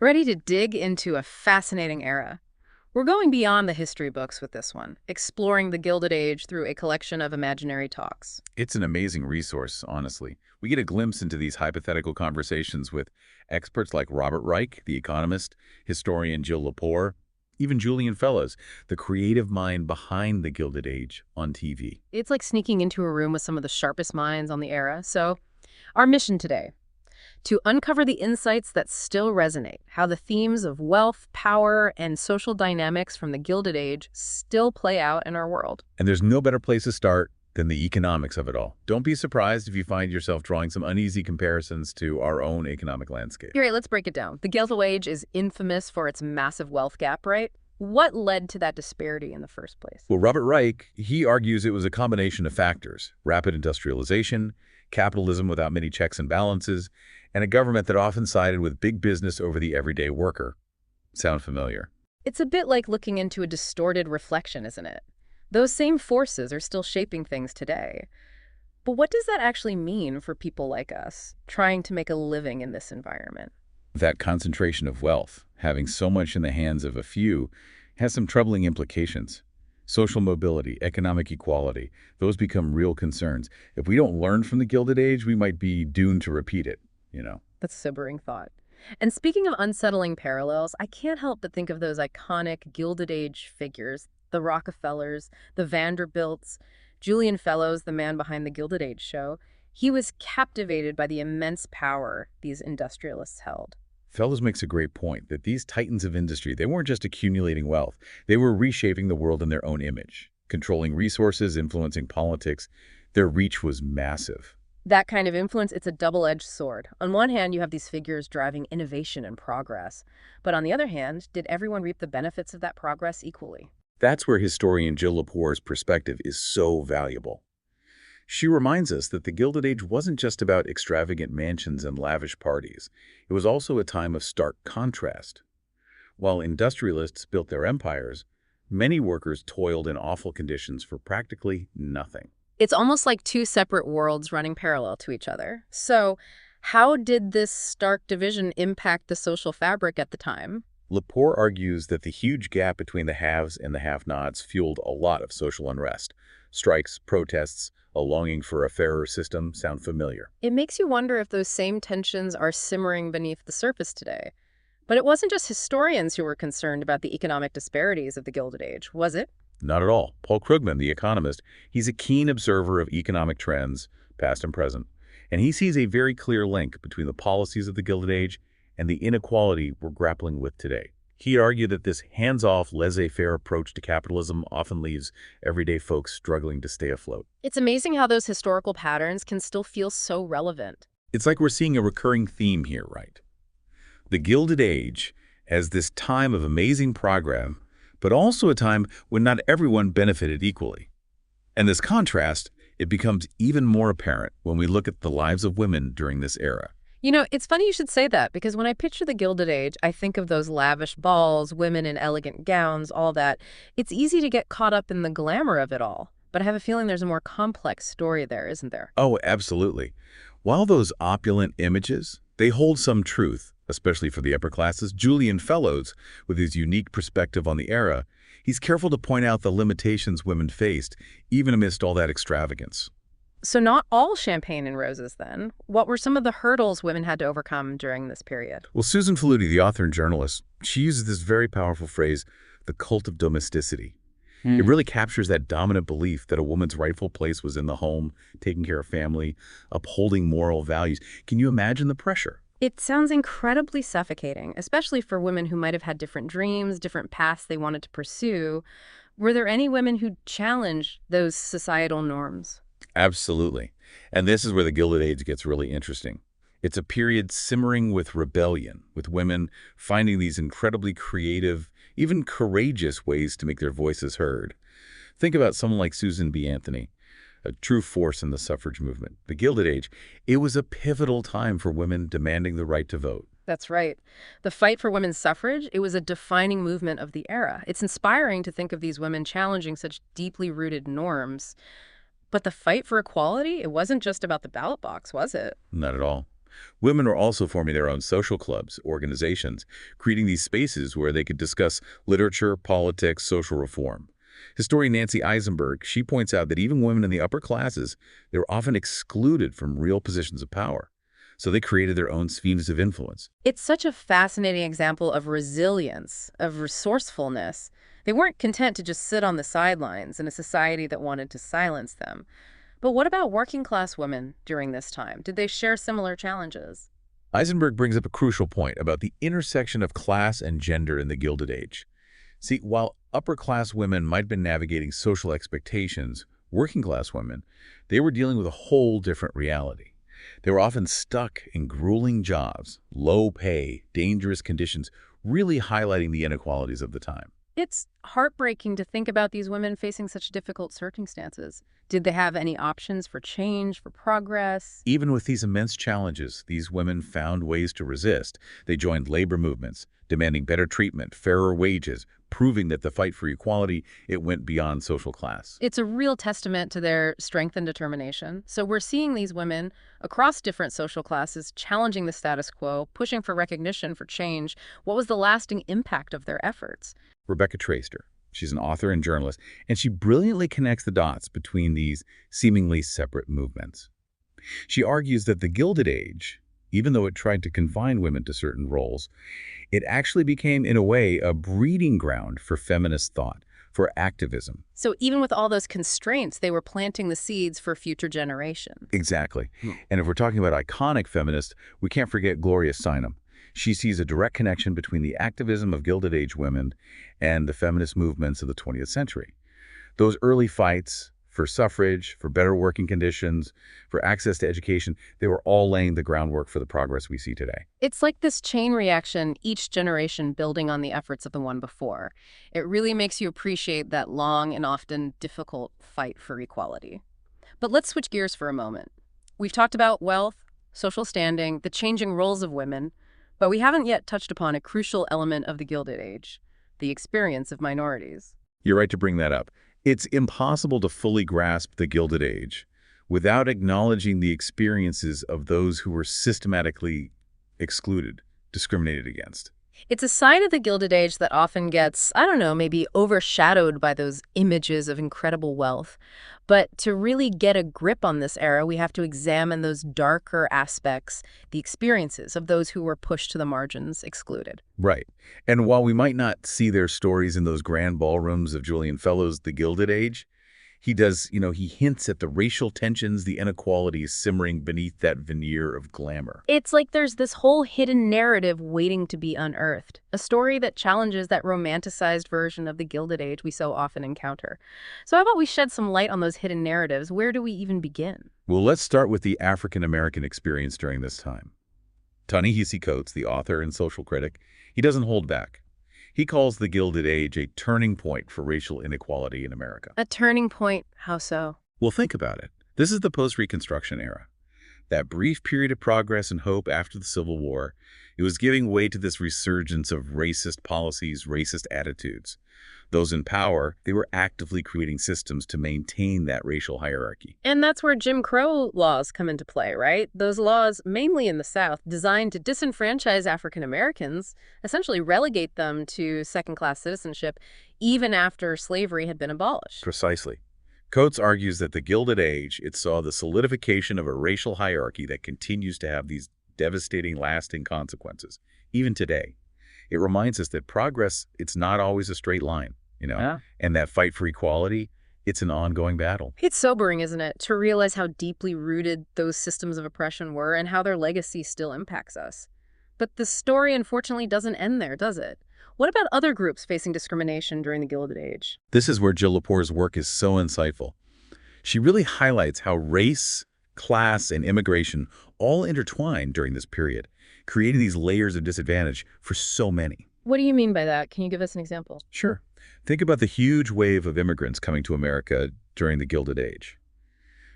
Ready to dig into a fascinating era? We're going beyond the history books with this one, exploring the Gilded Age through a collection of imaginary talks. It's an amazing resource, honestly. We get a glimpse into these hypothetical conversations with experts like Robert Reich, the economist, historian Jill Lepore, even Julian Fellowes, the creative mind behind the Gilded Age on TV. It's like sneaking into a room with some of the sharpest minds on the era. So, our mission today, to uncover the insights that still resonate, how the themes of wealth, power, and social dynamics from the Gilded Age still play out in our world. And there's no better place to start than the economics of it all. Don't be surprised if you find yourself drawing some uneasy comparisons to our own economic landscape. All right, let's break it down. The Gilded Age is infamous for its massive wealth gap, right? What led to that disparity in the first place? Well, Robert Reich, he argues it was a combination of factors: rapid industrialization, capitalism without many checks and balances, and a government that often sided with big business over the everyday worker. Sound familiar? It's a bit like looking into a distorted reflection, isn't it? Those same forces are still shaping things today. But what does that actually mean for people like us, trying to make a living in this environment? That concentration of wealth, having so much in the hands of a few, has some troubling implications. Social mobility, economic equality, those become real concerns. If we don't learn from the Gilded Age, we might be doomed to repeat it. That's a sobering thought. And speaking of unsettling parallels, I can't help but think of those iconic Gilded Age figures, the Rockefellers, the Vanderbilts, Julian Fellowes, the man behind the Gilded Age show. He was captivated by the immense power these industrialists held. Fellowes makes a great point that these titans of industry, they weren't just accumulating wealth. They were reshaping the world in their own image, controlling resources, influencing politics. Their reach was massive. That kind of influence, it's a double-edged sword. On one hand, you have these figures driving innovation and progress. But on the other hand, did everyone reap the benefits of that progress equally? That's where historian Jill Lepore's perspective is so valuable. She reminds us that the Gilded Age wasn't just about extravagant mansions and lavish parties. It was also a time of stark contrast. While industrialists built their empires, many workers toiled in awful conditions for practically nothing. It's almost like two separate worlds running parallel to each other. So, how did this stark division impact the social fabric at the time? Lepore argues that the huge gap between the haves and the have-nots fueled a lot of social unrest. Strikes, protests, a longing for a fairer system sound familiar. It makes you wonder if those same tensions are simmering beneath the surface today. But it wasn't just historians who were concerned about the economic disparities of the Gilded Age, was it? Not at all. Paul Krugman, the economist, he's a keen observer of economic trends, past and present, and he sees a very clear link between the policies of the Gilded Age and the inequality we're grappling with today. He'd argue that this hands-off, laissez-faire approach to capitalism often leaves everyday folks struggling to stay afloat. It's amazing how those historical patterns can still feel so relevant. It's like we're seeing a recurring theme here, right? The Gilded Age as this time of amazing progress, but also a time when not everyone benefited equally. And this contrast, it becomes even more apparent when we look at the lives of women during this era. You know, it's funny you should say that, because when I picture the Gilded Age, I think of those lavish balls, women in elegant gowns, all that. It's easy to get caught up in the glamour of it all. But I have a feeling there's a more complex story there, isn't there? Oh, absolutely. While those opulent images, they hold some truth, especially for the upper classes, Julian Fellowes, with his unique perspective on the era, he's careful to point out the limitations women faced, even amidst all that extravagance. So not all champagne and roses, then. What were some of the hurdles women had to overcome during this period? Well, Susan Faludi, the author and journalist, she uses this very powerful phrase, the cult of domesticity. It really captures that dominant belief that a woman's rightful place was in the home, taking care of family, upholding moral values. Can you imagine the pressure? It sounds incredibly suffocating, especially for women who might have had different dreams, different paths they wanted to pursue. Were there any women who challenged those societal norms? Absolutely. And this is where the Gilded Age gets really interesting. It's a period simmering with rebellion, with women finding these incredibly creative, even courageous ways to make their voices heard. Think about someone like Susan B. Anthony, a true force in the suffrage movement. The Gilded Age, it was a pivotal time for women demanding the right to vote. That's right. The fight for women's suffrage, it was a defining movement of the era. It's inspiring to think of these women challenging such deeply rooted norms. But the fight for equality, it wasn't just about the ballot box, was it? Not at all. Women were also forming their own social clubs, organizations, creating these spaces where they could discuss literature, politics, social reform. Historian Nancy Eisenberg, she points out that even women in the upper classes, they were often excluded from real positions of power. So they created their own spheres of influence. It's such a fascinating example of resilience, of resourcefulness. They weren't content to just sit on the sidelines in a society that wanted to silence them. But what about working class women during this time? Did they share similar challenges? Eisenberg brings up a crucial point about the intersection of class and gender in the Gilded Age. See, while upper-class women might have been navigating social expectations, working-class women, they were dealing with a whole different reality. They were often stuck in grueling jobs, low pay, dangerous conditions, really highlighting the inequalities of the time. It's heartbreaking to think about these women facing such difficult circumstances. Did they have any options for change, for progress? Even with these immense challenges, these women found ways to resist. They joined labor movements, demanding better treatment, fairer wages, proving that the fight for equality, it went beyond social class. It's a real testament to their strength and determination. So we're seeing these women across different social classes challenging the status quo, pushing for recognition, for change. What was the lasting impact of their efforts? Rebecca Traister. She's an author and journalist, and she brilliantly connects the dots between these seemingly separate movements. She argues that the Gilded Age, even though it tried to confine women to certain roles, it actually became, in a way, a breeding ground for feminist thought, for activism. So even with all those constraints, they were planting the seeds for future generations. Exactly. And if we're talking about iconic feminists, we can't forget Gloria Steinem. She sees a direct connection between the activism of Gilded Age women and the feminist movements of the 20th century. Those early fights for suffrage, for better working conditions, for access to education, they were all laying the groundwork for the progress we see today. It's like this chain reaction, each generation building on the efforts of the one before. It really makes you appreciate that long and often difficult fight for equality. But let's switch gears for a moment. We've talked about wealth, social standing, the changing roles of women, but we haven't yet touched upon a crucial element of the Gilded Age, the experience of minorities. You're right to bring that up. It's impossible to fully grasp the Gilded Age without acknowledging the experiences of those who were systematically excluded, discriminated against. It's a side of the Gilded Age that often gets, I don't know, maybe overshadowed by those images of incredible wealth. But to really get a grip on this era, we have to examine those darker aspects, the experiences of those who were pushed to the margins, excluded. Right. And while we might not see their stories in those grand ballrooms of Julian Fellowes' The Gilded Age, he does, he hints at the racial tensions, the inequalities simmering beneath that veneer of glamour. It's like there's this whole hidden narrative waiting to be unearthed, a story that challenges that romanticized version of the Gilded Age we so often encounter. So how about we shed some light on those hidden narratives? Where do we even begin? Well, let's start with the African-American experience during this time. Ta-Nehisi Coates, the author and social critic, he doesn't hold back. He calls the Gilded Age a turning point for racial inequality in America. A turning point? How so? Well, think about it. This is the post-Reconstruction era. That brief period of progress and hope after the Civil War, it was giving way to this resurgence of racist policies, racist attitudes. Those in power, they were actively creating systems to maintain that racial hierarchy. And that's where Jim Crow laws come into play, right? Those laws, mainly in the South, designed to disenfranchise African Americans, essentially relegate them to second-class citizenship, even after slavery had been abolished. Precisely. Coates argues that the Gilded Age, it saw the solidification of a racial hierarchy that continues to have these devastating, lasting consequences, even today. It reminds us that progress, it's not always a straight line, Yeah. and that fight for equality, it's an ongoing battle. It's sobering, isn't it, to realize how deeply rooted those systems of oppression were and how their legacy still impacts us. But the story, unfortunately, doesn't end there, does it? What about other groups facing discrimination during the Gilded Age? This is where Jill Lepore's work is so insightful. She really highlights how race, class, and immigration all intertwined during this period, creating these layers of disadvantage for so many. What do you mean by that? Can you give us an example? Sure. Think about the huge wave of immigrants coming to America during the Gilded Age.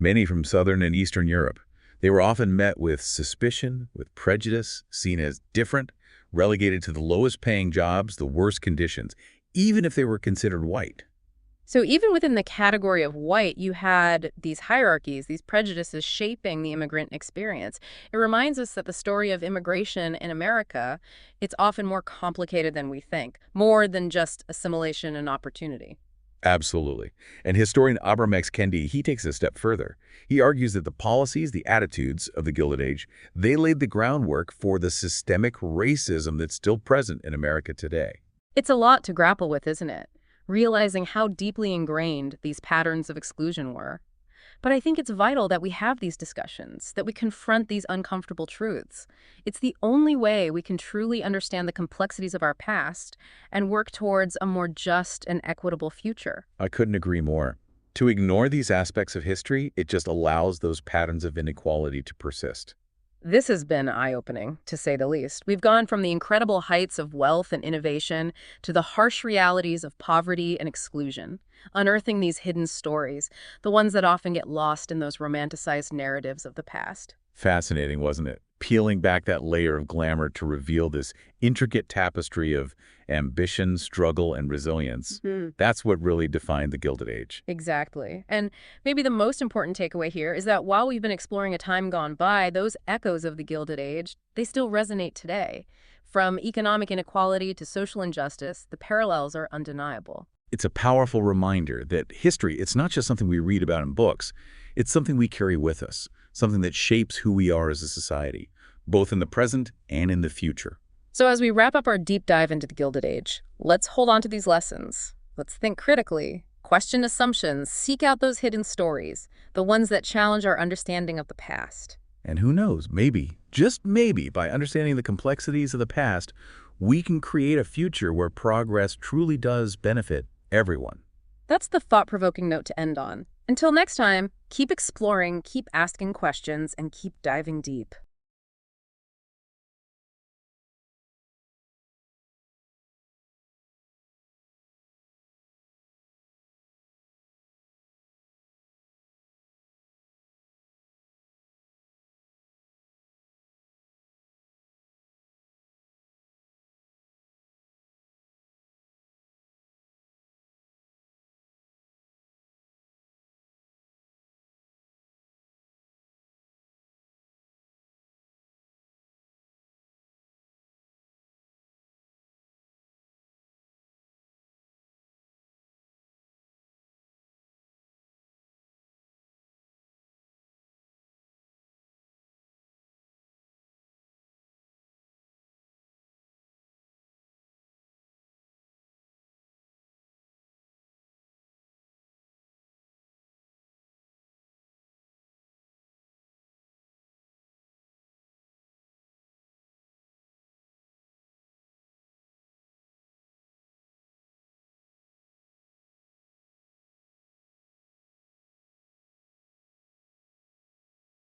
Many from Southern and Eastern Europe. They were often met with suspicion, with prejudice, seen as different, relegated to the lowest paying jobs, the worst conditions, even if they were considered white. So even within the category of white, you had these hierarchies, these prejudices shaping the immigrant experience. It reminds us that the story of immigration in America, it's often more complicated than we think, more than just assimilation and opportunity. Absolutely. And historian Abram X. Kendi, he takes it a step further. He argues that the policies, the attitudes of the Gilded Age, they laid the groundwork for the systemic racism that's still present in America today. It's a lot to grapple with, isn't it? Realizing how deeply ingrained these patterns of exclusion were. But I think it's vital that we have these discussions, that we confront these uncomfortable truths. It's the only way we can truly understand the complexities of our past and work towards a more just and equitable future. I couldn't agree more. To ignore these aspects of history, it just allows those patterns of inequality to persist. This has been eye-opening, to say the least. We've gone from the incredible heights of wealth and innovation to the harsh realities of poverty and exclusion, unearthing these hidden stories, the ones that often get lost in those romanticized narratives of the past. Fascinating, wasn't it? Peeling back that layer of glamour to reveal this intricate tapestry of ambition, struggle, and resilience. That's what really defined the Gilded Age. Exactly. And maybe the most important takeaway here is that while we've been exploring a time gone by, those echoes of the Gilded Age, they still resonate today. From economic inequality to social injustice, the parallels are undeniable. It's a powerful reminder that history, it's not just something we read about in books. It's something we carry with us, something that shapes who we are as a society, both in the present and in the future. So as we wrap up our deep dive into the Gilded Age, let's hold on to these lessons. Let's think critically, question assumptions, seek out those hidden stories, the ones that challenge our understanding of the past. And who knows, maybe, just maybe, by understanding the complexities of the past, we can create a future where progress truly does benefit everyone. That's the thought-provoking note to end on. Until next time, keep exploring, keep asking questions, and keep diving deep.